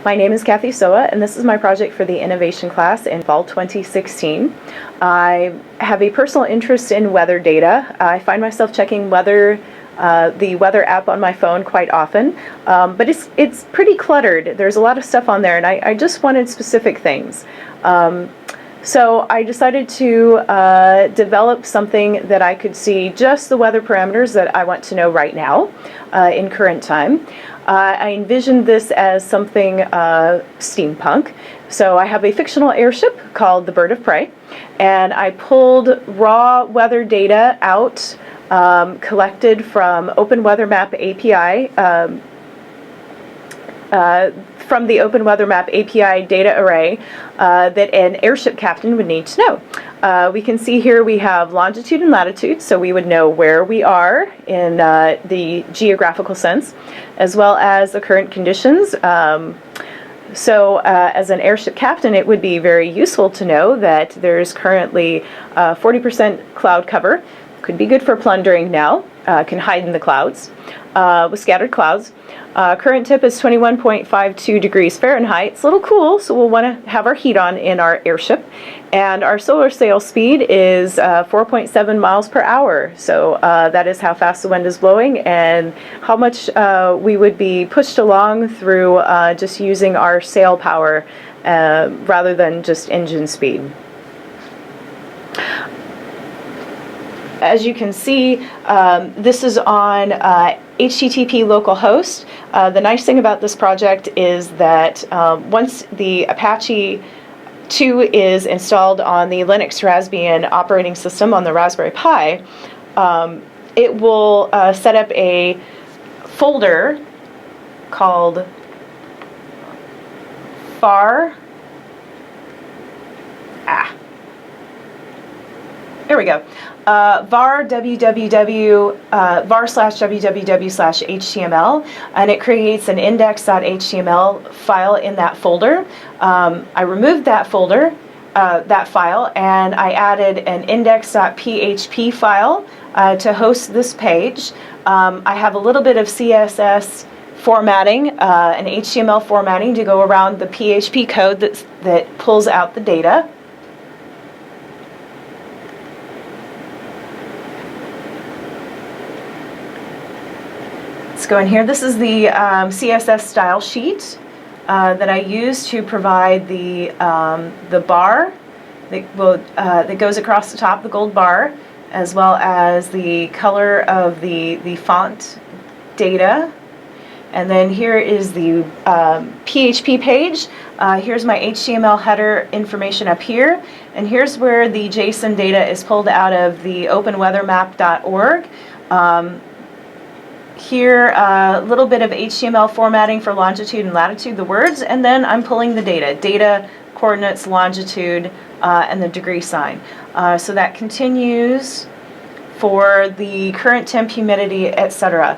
My name is Kathy Soa, and this is my project for the innovation class in fall 2016. I have a personal interest in weather data. I find myself checking the weather app on my phone quite often, but it's pretty cluttered. There's a lot of stuff on there, and I just wanted specific things. So I decided to develop something that I could see just the weather parameters that I want to know right now in current time. I envisioned this as something steampunk. So I have a fictional airship called the Bird of Prey, and I pulled raw weather data out collected from Open Weather Map API, from the Open Weather Map API data array that an airship captain would need to know. We can see here we have longitude and latitude, so we would know where we are in the geographical sense, as well as the current conditions. So as an airship captain, it would be very useful to know that there's currently 40% cloud cover. Could be good for plundering now, can hide in the clouds with scattered clouds. Current temp is 21.52 degrees Fahrenheit. It's a little cool, so we'll want to have our heat on in our airship. And our solar sail speed is 4.7 miles per hour. So that is how fast the wind is blowing and how much we would be pushed along through just using our sail power rather than just engine speed. As you can see, this is on HTTP localhost. The nice thing about this project is that once the Apache 2 is installed on the Linux Raspbian operating system on the Raspberry Pi, it will set up a folder called there we go. var www/html, and it creates an index.html file in that folder. I removed that folder, that file, and I added an index.php file to host this page. I have a little bit of CSS formatting and HTML formatting to go around the PHP code that pulls out the data. Let's go in here. This is the CSS style sheet that I use to provide the bar that goes across the top, the gold bar, as well as the color of the font data. And then here is the PHP page. Here's my HTML header information up here. And here's where the JSON data is pulled out of the openweathermap.org. Here, a little bit of HTML formatting for longitude and latitude, the words, and then I'm pulling the data, coordinates, longitude, and the degree sign. So that continues for the current temp, humidity, etc.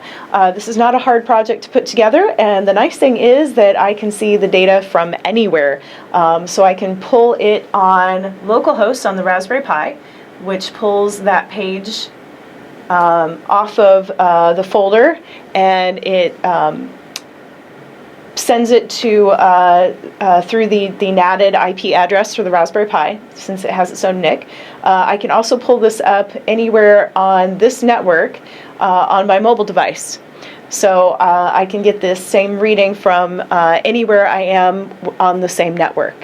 This is not a hard project to put together, and the nice thing is that I can see the data from anywhere. So I can pull it on localhost on the Raspberry Pi, which pulls that page off of the folder, and it sends it to through the NATed IP address for the Raspberry Pi, since it has its own NIC. I can also pull this up anywhere on this network on my mobile device. So I can get this same reading from anywhere I am on the same network.